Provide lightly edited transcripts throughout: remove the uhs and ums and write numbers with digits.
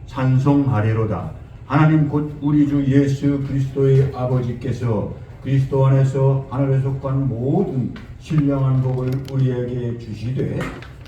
찬송하리로다. 하나님 곧 우리 주 예수 그리스도의 아버지께서 그리스도 안에서 하늘에 속한 모든 신령한 복을 우리에게 주시되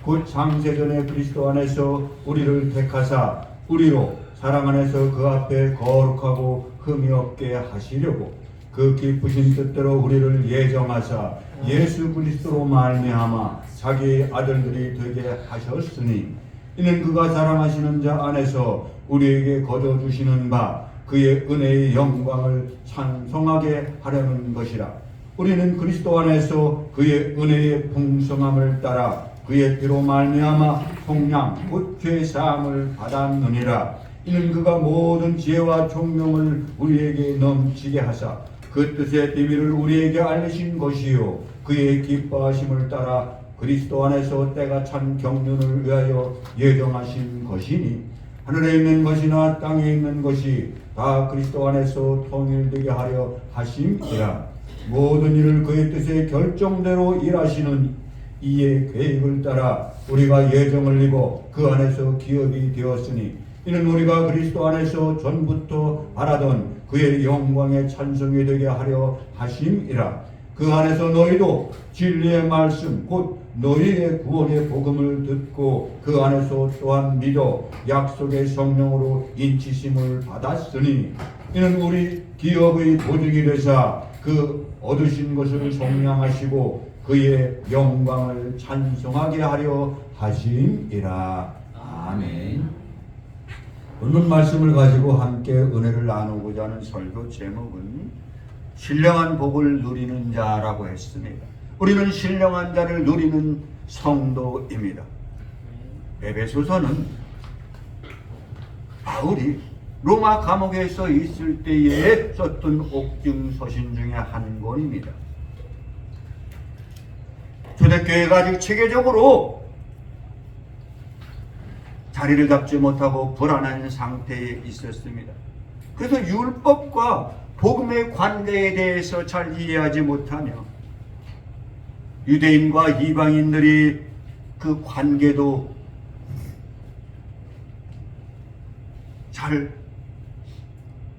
곧 창세전에 그리스도 안에서 우리를 택하사 우리로 사랑 안에서 그 앞에 거룩하고 흠이 없게 하시려고 그 기쁘신 뜻대로 우리를 예정하사 예수 그리스도로 말미암아 자기의 아들들이 되게 하셨으니 이는 그가 사랑하시는 자 안에서 우리에게 거저 주시는 바 그의 은혜의 영광을 찬송하게 하려는 것이라. 우리는 그리스도 안에서 그의 은혜의 풍성함을 따라 그의 피로 말미암아 속량 곧 죄 사함을 받았느니라. 이는 그가 모든 지혜와 총명을 우리에게 넘치게 하사 그 뜻의 비밀을 우리에게 알리신 것이요 그의 기뻐하심을 따라 그리스도 안에서 때가 찬 경륜을 위하여 예정하신 것이니 하늘에 있는 것이나 땅에 있는 것이 다 그리스도 안에서 통일되게 하려 하심이라. 모든 일을 그의 뜻의 결정대로 일하시는 이의 계획을 따라 우리가 예정을 입어 그 안에서 기업이 되었으니 이는 우리가 그리스도 안에서 전부터 바라던 그의 영광의 찬송이 되게 하려 하심이라. 그 안에서 너희도 진리의 말씀 곧 너희의 구원의 복음을 듣고 그 안에서 또한 믿어 약속의 성령으로 인치심을 받았으니 이는 우리 기업의 보증이 되사 그 얻으신 것을 속량하시고 그의 영광을 찬송하게 하려 하심이라. 아멘. 오늘 말씀을 가지고 함께 은혜를 나누고자 하는 설교 제목은 신령한 복을 누리는 자라고 했습니다. 우리는 신령한 자를 누리는 성도입니다. 에베소서는 바울이 로마 감옥에서 있을 때에 썼던 옥중 서신 중에 한 권입니다. 초대교회가 아직 체계적으로 자리를 잡지 못하고 불안한 상태에 있었습니다. 그래서 율법과 복음의 관계에 대해서 잘 이해하지 못하며 유대인과 이방인들이 그 관계도 잘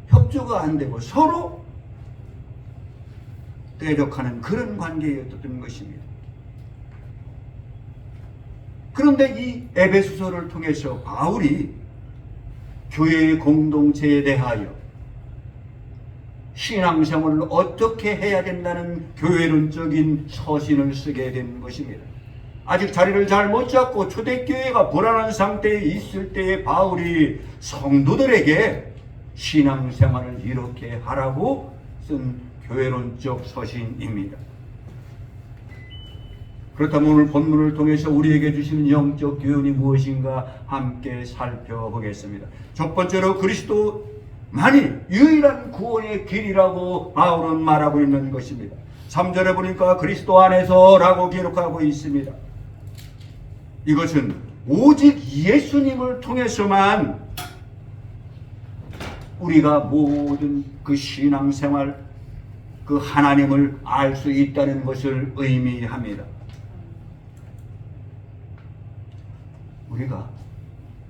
협조가 안 되고 서로 대적하는 그런 관계였던 것입니다. 그런데 이 에베소서를 통해서 바울이 교회의 공동체에 대하여 신앙생활을 어떻게 해야 된다는 교회론적인 서신을 쓰게 된 것입니다. 아직 자리를 잘 못 잡고 초대교회가 불안한 상태에 있을 때에 바울이 성도들에게 신앙생활을 이렇게 하라고 쓴 교회론적 서신입니다. 그렇다면 오늘 본문을 통해서 우리에게 주시는 영적 교훈이 무엇인가 함께 살펴보겠습니다. 첫 번째로 그리스도만이 유일한 구원의 길이라고 바울은 말하고 있는 것입니다. 3절에 보니까 그리스도 안에서 라고 기록하고 있습니다. 이것은 오직 예수님을 통해서만 우리가 모든 그 신앙생활, 그 하나님을 알 수 있다는 것을 의미합니다. 우리가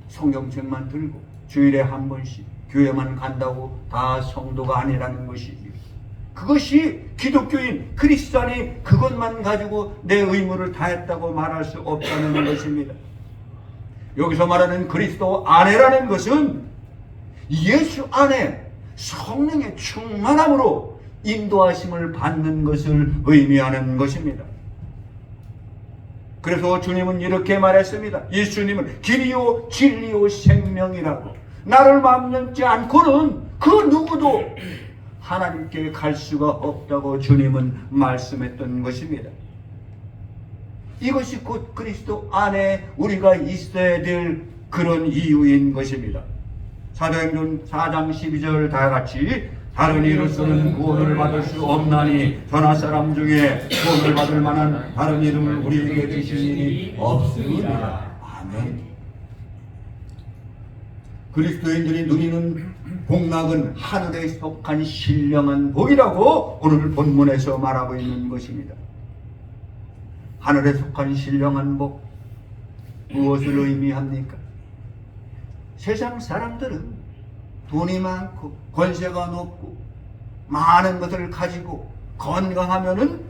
성경책만 들고 주일에 한 번씩 교회만 간다고 다 성도가 아니라는 것입니다. 그것이 기독교인 크리스찬이 그것만 가지고 내 의무를 다했다고 말할 수 없다는 것입니다. 여기서 말하는 그리스도 안에라는 것은 예수 안에 성령의 충만함으로 인도하심을 받는 것을 의미하는 것입니다. 그래서 주님은 이렇게 말했습니다. 예수님은 길이요 진리요 생명이라고. 나를 만나지 않고는 그 누구도 하나님께 갈 수가 없다고 주님은 말씀했던 것입니다. 이것이 곧 그리스도 안에 우리가 있어야 될 그런 이유인 것입니다. 사도행전 4장 12절 다 같이 다른 이로서는 구원을 받을 수 없나니 전하 사람 중에 구원을 받을 만한 다른 이름을 우리에게 주신 일이 없으리라. 아멘. 그리스도인들이 누리는 복락은 하늘에 속한 신령한 복이라고 오늘 본문에서 말하고 있는 것입니다. 하늘에 속한 신령한 복 무엇을 의미합니까? 세상 사람들은 돈이 많고 권세가 높고 많은 것을 가지고 건강하면은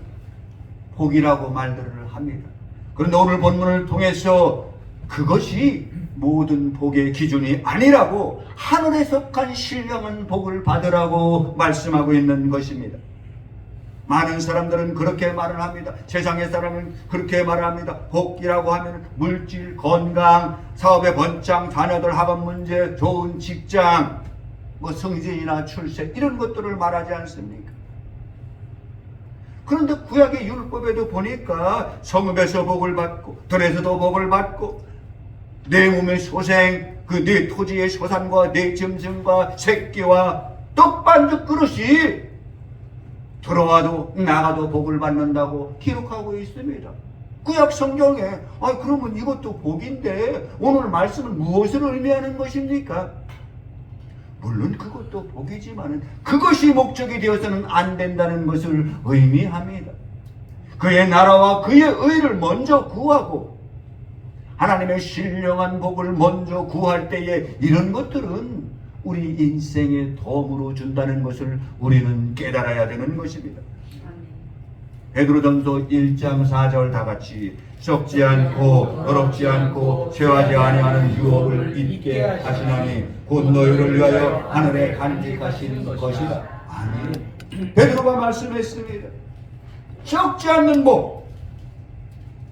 복이라고 말들을 합니다. 그런데 오늘 본문을 통해서 그것이 모든 복의 기준이 아니라고, 하늘에 속한 신령한 복을 받으라고 말씀하고 있는 것입니다. 많은 사람들은 그렇게 말을 합니다. 세상의 사람은 그렇게 말을 합니다. 복이라고 하면 물질, 건강, 사업의 번창, 자녀들 학업 문제, 좋은 직장, 승진이나 출세, 이런 것들을 말하지 않습니까? 그런데 구약의 율법에도 보니까 성읍에서 복을 받고 들에서도 복을 받고 내 몸의 소생, 내 토지의 소산과 내 짐승과 새끼와 떡반죽 그릇이 들어와도 나가도 복을 받는다고 기록하고 있습니다. 구약 성경에. 그러면 이것도 복인데 오늘 말씀은 무엇을 의미하는 것입니까? 물론 그것도 복이지만 그것이 목적이 되어서는 안 된다는 것을 의미합니다. 그의 나라와 그의 의를 먼저 구하고 하나님의 신령한 복을 먼저 구할 때에 이런 것들은 우리 인생의 덤으로 준다는 것을 우리는 깨달아야 되는 것입니다. 베드로전서 1장 4절 다 같이 썩지 않고 더럽지 않고 쇠하지 아니하는 유업을 잊게 하시나니 곧 너희를 위하여 하늘에 간직하신 것이다. 아멘. 베드로가 말씀했습니다. 썩지 않는 복,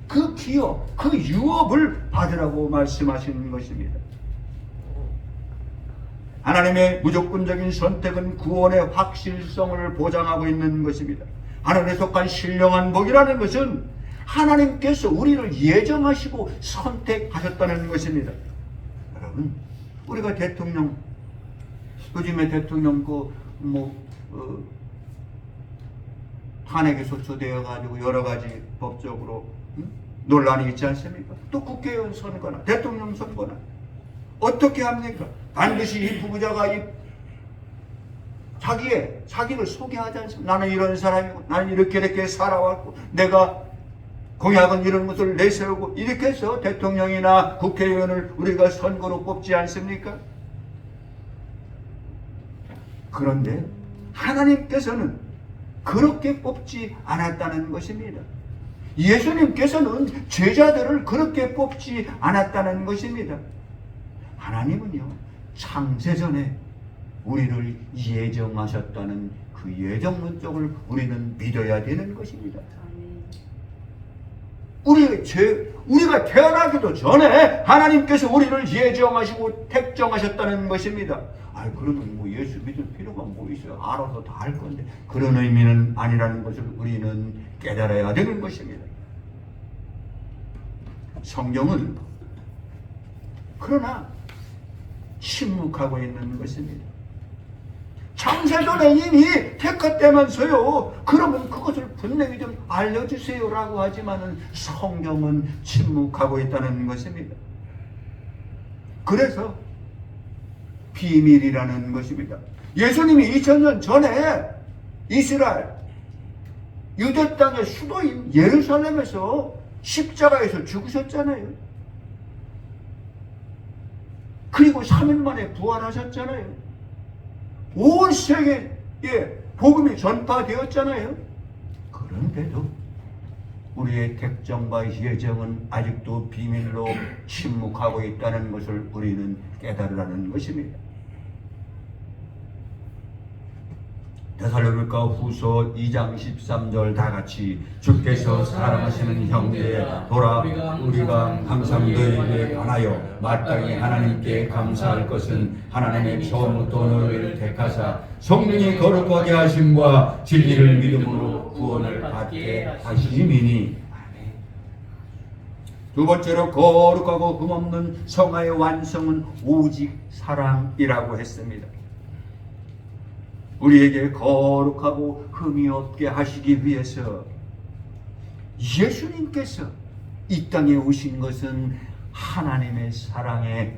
그 기업, 그 유업을 받으라고 말씀하시는 것입니다. 하나님의 무조건적인 선택은 구원의 확실성을 보장하고 있는 것입니다. 하늘에 속한 신령한 복이라는 것은 하나님께서 우리를 예정하시고 선택하셨다는 것입니다. 여러분, 우리가 대통령, 요즘에 대통령 탄핵에 소추되어 가지고 여러 가지 법적으로 논란이 있지 않습니까? 또 국회의원 선거나 대통령 선거나 어떻게 합니까? 반드시 이 후보자가 자기를 소개하지 않습니까? 나는 이런 사람이고 나는 이렇게 살아왔고 내가 공약은 이런 것을 내세우고 이렇게 해서 대통령이나 국회의원을 우리가 선거로 뽑지 않습니까? 그런데 하나님께서는 그렇게 뽑지 않았다는 것입니다. 예수님께서는 제자들을 그렇게 뽑지 않았다는 것입니다. 하나님은요, 창세전에 우리를 예정하셨다는 그 예정론적을 우리는 믿어야 되는 것입니다. 우리가 태어나기도 전에 하나님께서 우리를 예정하시고 택정하셨다는 것입니다. 그러면 예수 믿을 필요가 있어요? 알아서 다 할 건데. 그런 의미는 아니라는 것을 우리는 깨달아야 되는 것입니다. 성경은 그러나 침묵하고 있는 것입니다. 창세전에 이미 택했다면서요. 그러면 그것을 분명히 좀 알려주세요라고 하지만은 성경은 침묵하고 있다는 것입니다. 그래서 비밀이라는 것입니다. 예수님이 2000년 전에 이스라엘 유대 땅의 수도인 예루살렘에서 십자가에서 죽으셨잖아요. 그리고 3일 만에 부활하셨잖아요. 온 세계에 복음이 전파되었잖아요. 그런데도 우리의 택정과 예정은 아직도 비밀로 침묵하고 있다는 것을 우리는 깨달으라는 것입니다. 데살로니가 후서 2장 13절 다 같이 주께서 사랑하시는 형제 보라 우리가 항상 너희에게 관하여 마땅히 하나님께 감사할 것은 하나님의 처음부터 너희를 택하사 성령이 거룩하게 하심과 진리를 믿음으로 구원을 받게 하심이니. 두 번째로 거룩하고 흠없는 성화의 완성은 오직 사랑이라고 했습니다. 우리에게 거룩하고 흠이 없게 하시기 위해서 예수님께서 이 땅에 오신 것은 하나님의 사랑의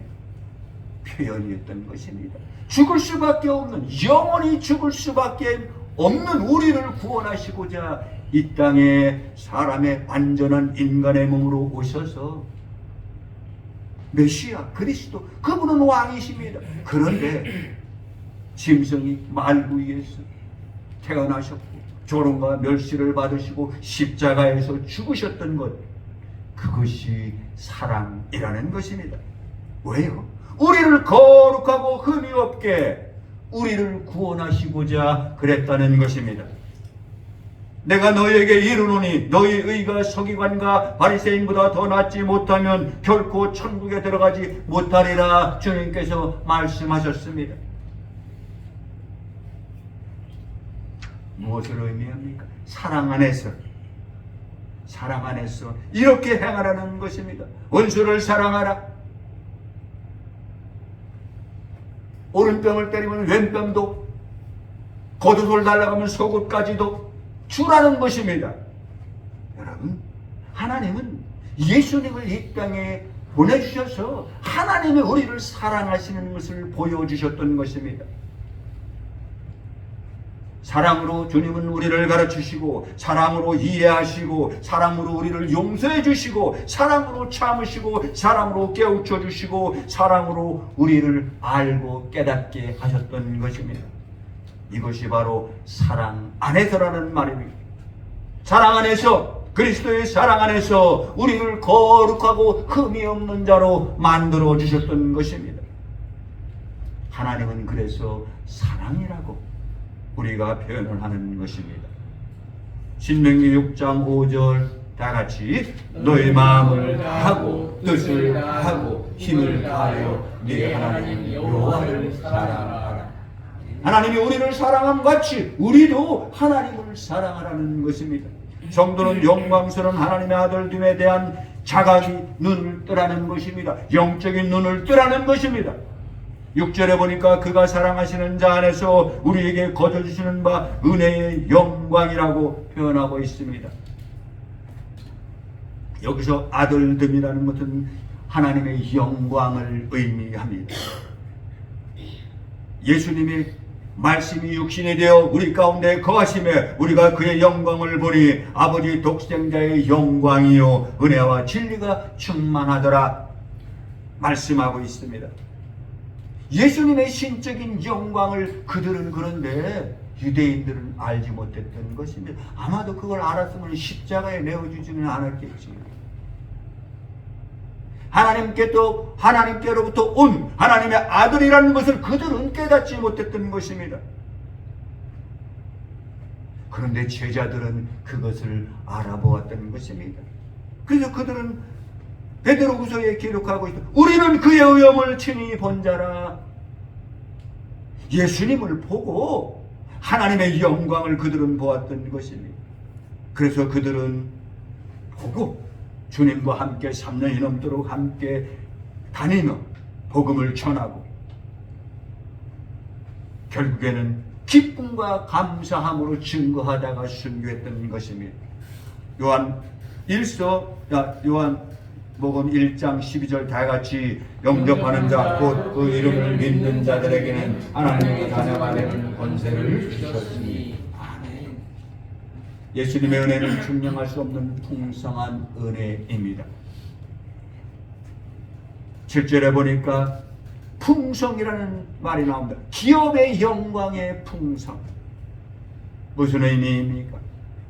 표현이었던 것입니다. 죽을 수밖에 없는, 영원히 죽을 수밖에 없는 우리를 구원하시고자 이 땅에 사람의 완전한 인간의 몸으로 오셔서 메시아 그리스도 그분은 왕이십니다. 그런데 짐승이 말구 위에서 태어나셨고 조롱과 멸시를 받으시고 십자가에서 죽으셨던 것, 그것이 사랑이라는 것입니다. 왜요? 우리를 거룩하고 흠이 없게 우리를 구원하시고자 그랬다는 것입니다. 내가 너희에게 이르노니 너희 의가 서기관과 바리새인보다 더 낫지 못하면 결코 천국에 들어가지 못하리라 주님께서 말씀하셨습니다. 무엇을 의미합니까? 사랑 안에서 이렇게 행하라는 것입니다. 원수를 사랑하라. 오른뺨을 때리면 왼뺨도, 겉옷을 달라가면 속옷까지도 주라는 것입니다. 여러분, 하나님은 예수님을 이 땅에 보내주셔서 하나님이 우리를 사랑하시는 것을 보여주셨던 것입니다. 사랑으로 주님은 우리를 가르치시고, 사랑으로 이해하시고, 사랑으로 우리를 용서해 주시고, 사랑으로 참으시고, 사랑으로 깨우쳐 주시고, 사랑으로 우리를 알고 깨닫게 하셨던 것입니다. 이것이 바로 사랑 안에서라는 말입니다. 사랑 안에서, 그리스도의 사랑 안에서 우리를 거룩하고 흠이 없는 자로 만들어 주셨던 것입니다. 하나님은 그래서 사랑이라고 우리가 표현을 하는 것입니다. 신명기 6장 5절 다 같이 너희 마음을 다하고 뜻을 다하고 힘을 다하여 네 하나님 여호와를 사랑하라. 하나님이 우리를 사랑함 같이 우리도 하나님을 사랑하라는 것입니다. 성도는 영광스러운 하나님의 아들됨에 대한 자각이 눈을 뜨라는 것입니다. 영적인 눈을 뜨라는 것입니다. 6절에 보니까 그가 사랑하시는 자 안에서 우리에게 거저주시는 바 은혜의 영광이라고 표현하고 있습니다. 여기서 아들됨이라는 것은 하나님의 영광을 의미합니다. 예수님이 말씀이 육신이 되어 우리 가운데 거하심에 우리가 그의 영광을 보니 아버지 독생자의 영광이요 은혜와 진리가 충만하더라 말씀하고 있습니다. 예수님의 신적인 영광을 그들은 그런데 유대인들은 알지 못했던 것입니다. 아마도 그걸 알았으면 십자가에 내어주지는 않았겠지. 하나님께로부터 온 하나님의 아들이라는 것을 그들은 깨닫지 못했던 것입니다. 그런데 제자들은 그것을 알아보았던 것입니다. 그래서 그들은 베드로후서에 기록하고 있다. 우리는 그의 의형을 친히 본 자라. 예수님을 보고 하나님의 영광을 그들은 보았던 것입니다. 그래서 그들은 보고 주님과 함께 3년이 넘도록 함께 다니며 복음을 전하고 결국에는 기쁨과 감사함으로 증거하다가 순교했던 것입니다. 요한복음 1장 12절 다같이 영접하는 자 곧 그 이름을 믿는 자들에게는 하나님의 자녀가 되는 권세를 주셨으니 아멘. 예수님의 은혜는 증명할 수 없는 풍성한 은혜입니다. 7절에 보니까 풍성이라는 말이 나옵니다. 기업의 영광의 풍성. 무슨 의미입니까?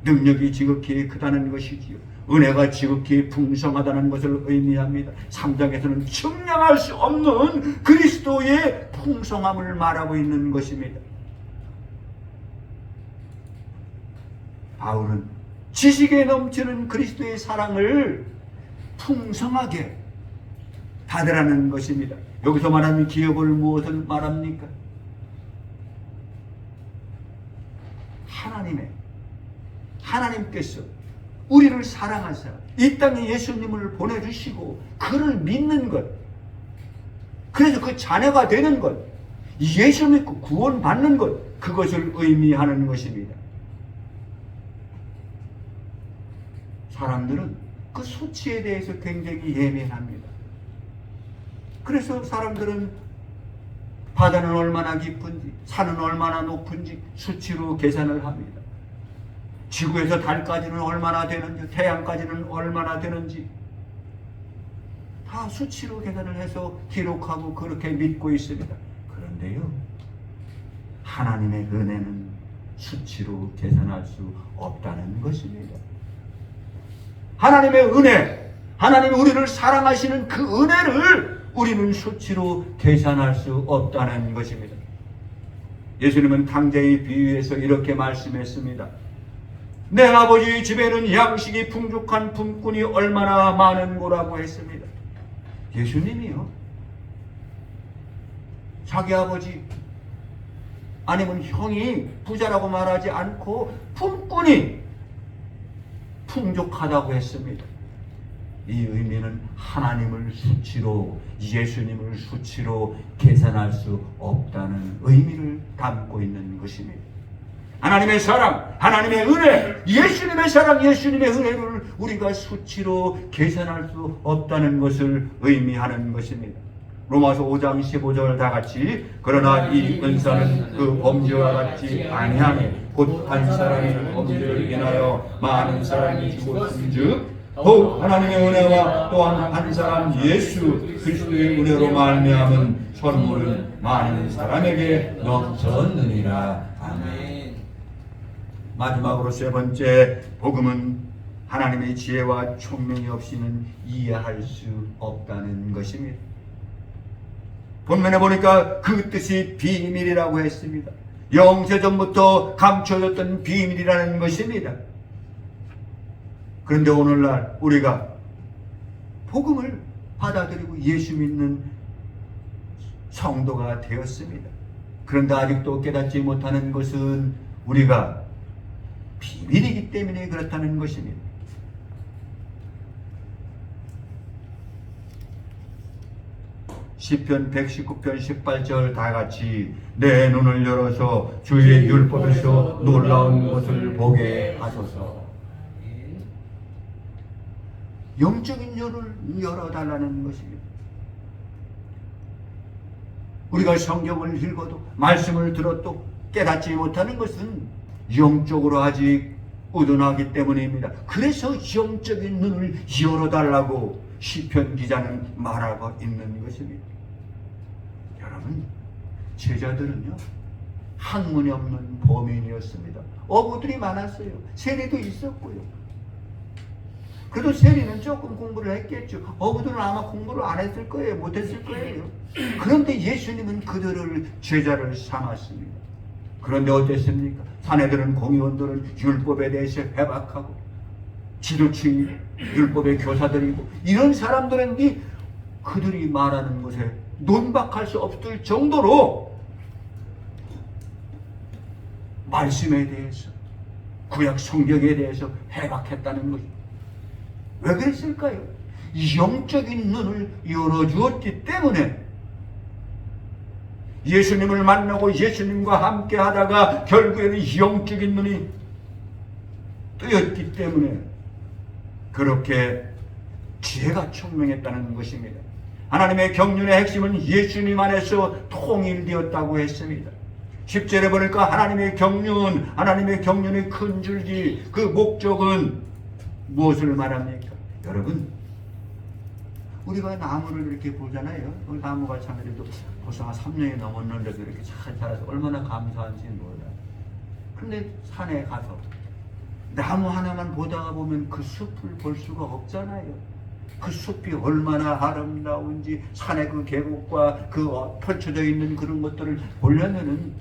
능력이 지극히 크다는 것이지요. 은혜가 지극히 풍성하다는 것을 의미합니다. 3장에서는 측량할 수 없는 그리스도의 풍성함을 말하고 있는 것입니다. 바울은 지식에 넘치는 그리스도의 사랑을 풍성하게 받으라는 것입니다. 여기서 말하는 기업을 무엇을 말합니까? 하나님께서 우리를 사랑하사 이 땅에 예수님을 보내주시고 그를 믿는 것, 그래서 그 자녀가 되는 것, 예수 믿고 구원받는 것, 그것을 의미하는 것입니다. 사람들은 그 수치에 대해서 굉장히 예민합니다. 그래서 사람들은 바다는 얼마나 깊은지, 산은 얼마나 높은지 수치로 계산을 합니다. 지구에서 달까지는 얼마나 되는지, 태양까지는 얼마나 되는지 다 수치로 계산을 해서 기록하고 그렇게 믿고 있습니다. 그런데요, 하나님의 은혜는 수치로 계산할 수 없다는 것입니다. 하나님의 은혜, 하나님이 우리를 사랑하시는 그 은혜를 우리는 수치로 계산할 수 없다는 것입니다. 예수님은 탕자의 비유에서 이렇게 말씀했습니다. 내 아버지 집에는 양식이 풍족한 품꾼이 얼마나 많은고라고 했습니다. 예수님이요, 자기 아버지 아니면 형이 부자라고 말하지 않고 품꾼이 풍족하다고 했습니다. 이 의미는 하나님을 수치로, 예수님을 수치로 계산할 수 없다는 의미를 담고 있는 것입니다. 하나님의 사랑, 하나님의 은혜, 예수님의 사랑, 예수님의 은혜를 우리가 수치로 계산할 수 없다는 것을 의미하는 것입니다. 로마서 5장 15절 다 같이, 그러나 이 은사는 그 범죄와 같지 아니하니 곧 한 사람의 범죄를 인하여 많은 사람이 죽었은즉 더욱 하나님의 은혜와 또한 한 사람 예수 그리스도의 은혜로 말미암은 선물은 많은 사람에게 넘쳤느니라. 아멘. 마지막으로 세 번째, 복음은 하나님의 지혜와 총명이 없이는 이해할 수 없다는 것입니다. 본문에 보니까 그 뜻이 비밀이라고 했습니다. 영세전부터 감춰졌던 비밀이라는 것입니다. 그런데 오늘날 우리가 복음을 받아들이고 예수 믿는 성도가 되었습니다. 그런데 아직도 깨닫지 못하는 것은 우리가 비밀이기 때문에 그렇다는 것입니다. 시편 119편 18절 다 같이, 내 눈을 열어서 주의 율법에서 놀라운 것을 보게 하소서. 영적인 눈을 열어달라는 것입니다. 우리가 성경을 읽어도 말씀을 들어도 깨닫지 못하는 것은 영적으로 아직 의존하기 때문입니다. 그래서 영적인 눈을 열어달라고 시편 기자는 말하고 있는 것입니다. 여러분, 제자들은요, 학문이 없는 범인이었습니다. 어부들이 많았어요. 세리도 있었고요. 그래도 세리는 조금 공부를 했겠죠. 어부들은 아마 공부를 안 했을 거예요. 못했을 거예요. 그런데 예수님은 그들을 제자를 삼았습니다. 그런데 어땠습니까? 사내들은, 공의원들은 율법에 대해서 회박하고, 지도층이 율법의 교사들이고, 이런 사람들은 그들이 말하는 것에 논박할 수 없을 정도로 말씀에 대해서, 구약 성경에 대해서 회박했다는 것입니다. 왜 그랬을까요? 영적인 눈을 열어주었기 때문에, 예수님을 만나고 예수님과 함께 하다가 결국에는 영적인 눈이 뜨였기 때문에 그렇게 지혜가 총명했다는 것입니다. 하나님의 경륜의 핵심은 예수님 안에서 통일되었다고 했습니다. 10절에 보니까 하나님의 경륜의 큰 줄기, 그 목적은 무엇을 말합니까? 여러분, 우리가 나무를 이렇게 보잖아요. 나무가 참 그래도 벌써 한 3년이 넘었는데도 이렇게 잘 자라서 얼마나 감사한지 몰라요. 그런데 산에 가서 나무 하나만 보다가 보면 그 숲을 볼 수가 없잖아요. 그 숲이 얼마나 아름다운지, 산의 그 계곡과 그 펼쳐져 있는 그런 것들을 보려면은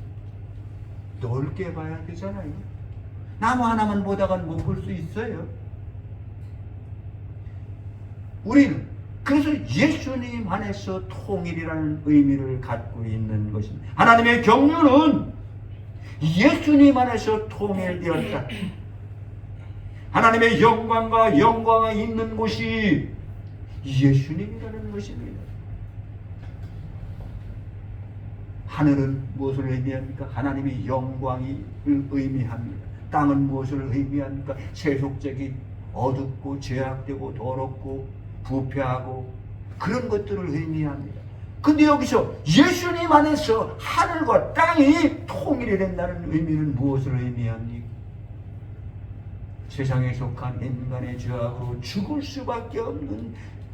넓게 봐야 되잖아요. 나무 하나만 보다가는 못 볼 수 있어요. 우리는 그래서 예수님 안에서 통일이라는 의미를 갖고 있는 것입니다. 하나님의 경륜은 예수님 안에서 통일되었다. 하나님의 영광과 영광이 있는 곳이 예수님이라는 것입니다. 하늘은 무엇을 의미합니까? 하나님의 영광을 의미합니다. 땅은 무엇을 의미합니까? 세속적인 어둡고 죄악되고 더럽고 부패하고 그런 것들을 의미합니다. 근데 여기서 예수님 안에서 하늘과 땅이 통일이 된다는 의미는 무엇을 의미합니까? 세상에 속한 인간의 죄악으로 죽을 수밖에 없는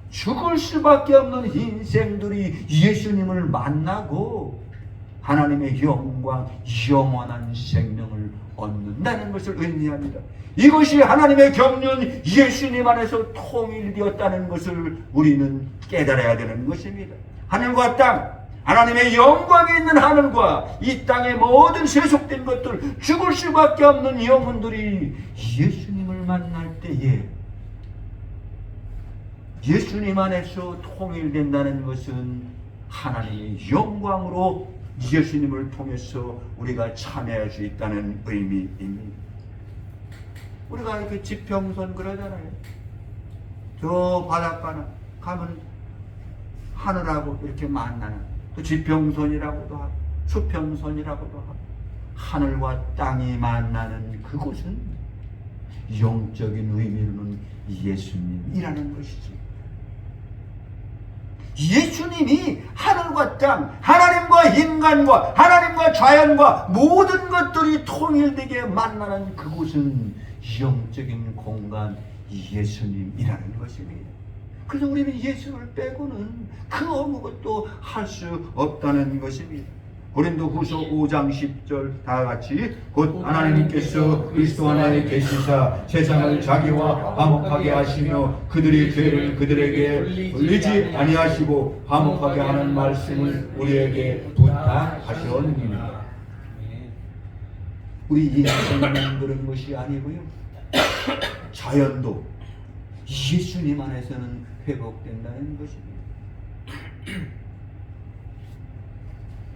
죽을 수밖에 없는 인생들이 예수님을 만나고 하나님의 영광, 영원한 생명을 얻는다는 것을 의미합니다. 이것이 하나님의 경륜 예수님 안에서 통일되었다는 것을 우리는 깨달아야 되는 것입니다. 하늘과 땅, 하나님의 영광이 있는 하늘과 이 땅의 모든 세속된 것들, 죽을 수밖에 없는 영혼들이 예수님을 만날 때에 예수님 안에서 통일된다는 것은 하나님의 영광으로 예수님을 통해서 우리가 참여할 수 있다는 의미입니다. 우리가 이렇게 지평선 그러잖아요. 저 바닷가나 가면 하늘하고 이렇게 만나는, 또 지평선이라고도 하고 수평선이라고도 하고, 하늘과 땅이 만나는 그곳은 영적인 의미로는 예수님이라는 것이지. 예수님이 하늘과 땅, 하나님과 인간과 하나님과 자연과 모든 것들이 통일되게 만나는 그곳은 영적인 공간 예수님이라는 것입니다. 그래서 우리는 예수를 빼고는 그 아무것도 할 수 없다는 것입니다. 고린도후서 5장 10절 다 같이, 곧 하나님께서 그리스도 안에 계시사 세상을 자기와 화목하게 하시며 그들의 죄를 그들에게 돌리지 아니하시고 화목하게 하는 말씀을 우리에게 부탁하셨느니라. 우리 인생만 그런 것이 아니고요, 자연도 예수님 안에서는 회복된다는 것입니다.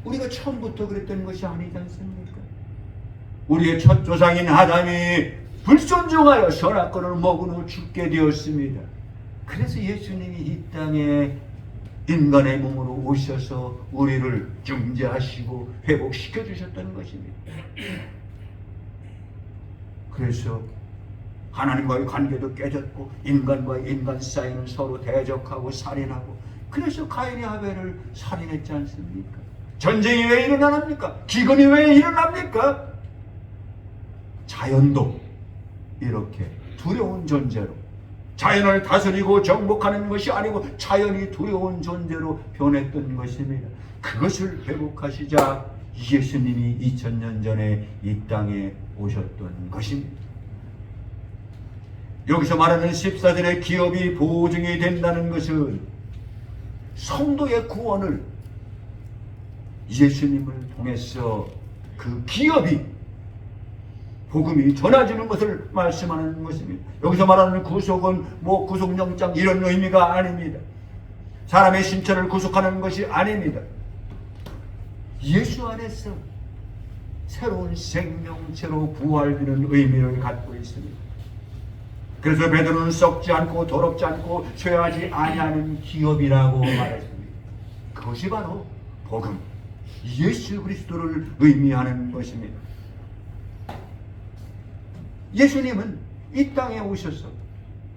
우리가 처음부터 그랬던 것이 아니지 않습니까? 우리의 첫 조상인 아담이 불순종하여 선악과를 먹은 후 죽게 되었습니다. 그래서 예수님이 이 땅에 인간의 몸으로 오셔서 우리를 중재하시고 회복시켜 주셨던 것입니다. 그래서 하나님과의 관계도 깨졌고 인간과 인간 사이는 서로 대적하고 살인하고, 그래서 가인이 하벨을 살인했지 않습니까? 전쟁이 왜 일어납니까? 기근이 왜 일어납니까? 자연도 이렇게 두려운 존재로, 자연을 다스리고 정복하는 것이 아니고 자연이 두려운 존재로 변했던 것입니다. 그것을 회복하시자 예수님이 2000년 전에 이 땅에 오셨던 것입니다. 여기서 말하는 14절의 기업이 보증이 된다는 것은 성도의 구원을 예수님을 통해서 그 기업이, 복음이 전해지는 것을 말씀하는 것입니다. 여기서 말하는 구속은 뭐 구속영장 이런 의미가 아닙니다. 사람의 신체를 구속하는 것이 아닙니다. 예수 안에서 새로운 생명체로 부활되는 의미를 갖고 있습니다. 그래서 베드로는 썩지 않고 더럽지 않고 쇠하지 아니하는 기업이라고 말했습니다. 그것이 바로 복음, 예수 그리스도를 의미하는 것입니다. 예수님은 이 땅에 오셔서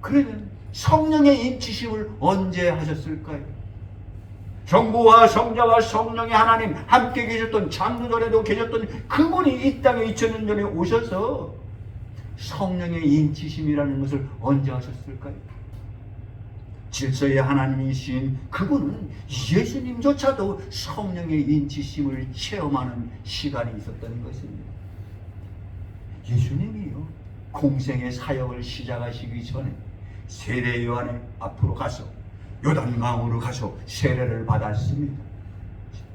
그러면 성령의 인치심을 언제 하셨을까요? 성부와 성자와 성령의 하나님 함께 계셨던, 장로전에도 계셨던 그분이 이 땅에 2000년 전에 오셔서 성령의 인치심이라는 것을 언제 하셨을까요? 질서의 하나님이신 그분은 예수님조차도 성령의 인치심을 체험하는 시간이 있었던 것입니다. 예수님이요, 공생의 사역을 시작하시기 전에 세례 요한의 앞으로 가서 요단강으로 가서 세례를 받았습니다.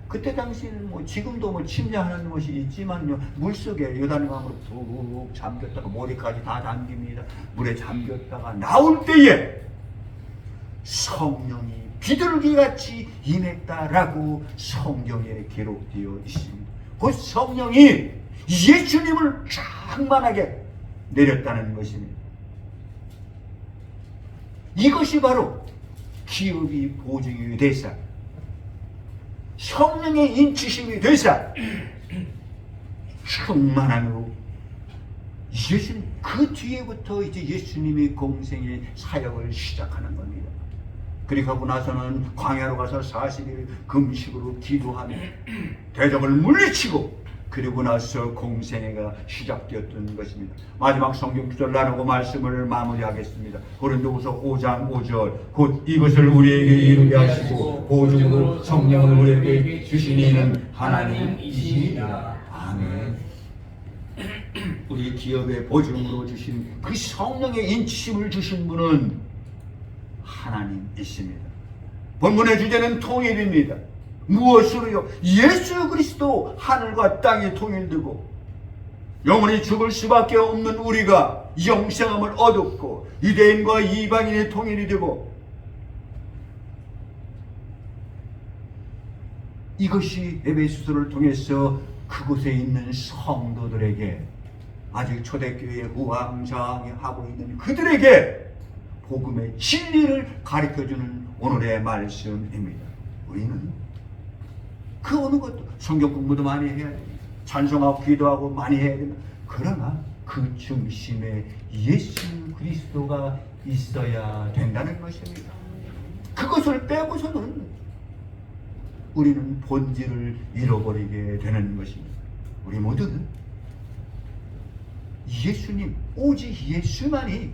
그때 당시에는 뭐 지금도 뭐 침례하는 것이 있지만요, 물속에 요단강으로 푹 잠겼다가 머리까지 다 잠깁니다. 물에 잠겼다가 나올 때에 성령이 비둘기같이 임했다라고 성경에 기록되어 있습니다. 그 성령이 예수님을 충만하게 내렸다는 것입니다. 이것이 바로 기업이 보증이 되사, 성령의 인치심이 되사 충만함으로 예수님, 그 뒤에부터 이제 예수님이 공생의 사역을 시작하는 겁니다. 그리고 하고 나서는 광야로 가서 40일 금식으로 기도하며 대적을 물리치고 그리고 나서 공생애가 시작되었던 것입니다. 마지막 성경 구절 나누고 말씀을 마무리하겠습니다. 고린도후서 5장 5절 곧 이것을 우리에게 이루게 하시고 보증으로 성령을 우리에게 주신 이는 하나님이시니라. 아멘. 우리 기업의 보증으로 주신 그 성령의 인치심을 주신 분은 하나님이십니다. 본문의 주제는 통일입니다. 무엇으로요? 예수 그리스도 하늘과 땅이 통일되고 영원히 죽을 수밖에 없는 우리가 영생함을 얻었고 유대인과 이방인의 통일이 되고 이것이 에베소서를 통해서 그곳에 있는 성도들에게 아직 초대교회에 우왕좌왕하고 있는 그들에게 복음의 진리를 가르쳐주는 오늘의 말씀입니다. 우리는 그 어느 것도 성경 공부도 많이 해야 됩니다. 찬송하고 기도하고 많이 해야 됩니다. 그러나 그 중심에 예수 그리스도가 있어야 된다는 것입니다. 그것을 빼고서는 우리는 본질을 잃어버리게 되는 것입니다. 우리 모두는 예수님, 오직 예수만이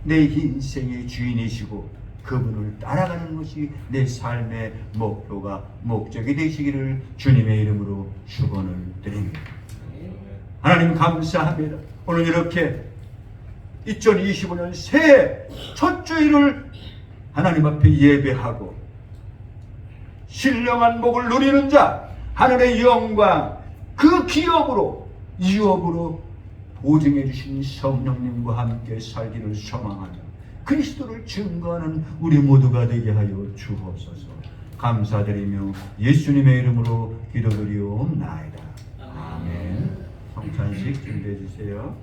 내 인생의 주인이시고 그분을 따라가는 것이 내 삶의 목표가 목적이 되시기를 주님의 이름으로 축원을 드립니다. 하나님 감사합니다. 오늘 이렇게 2025년 새해 첫 주일을 하나님 앞에 예배하고 신령한 복을 누리는 자, 하늘의 영광, 그 기업으로 유업으로 보증해 주신 성령님과 함께 살기를 소망하며 그리스도를 증거하는 우리 모두가 되게 하여 주옵소서. 감사드리며 예수님의 이름으로 기도드리옵나이다. 아멘. 성찬식 준비해 주세요.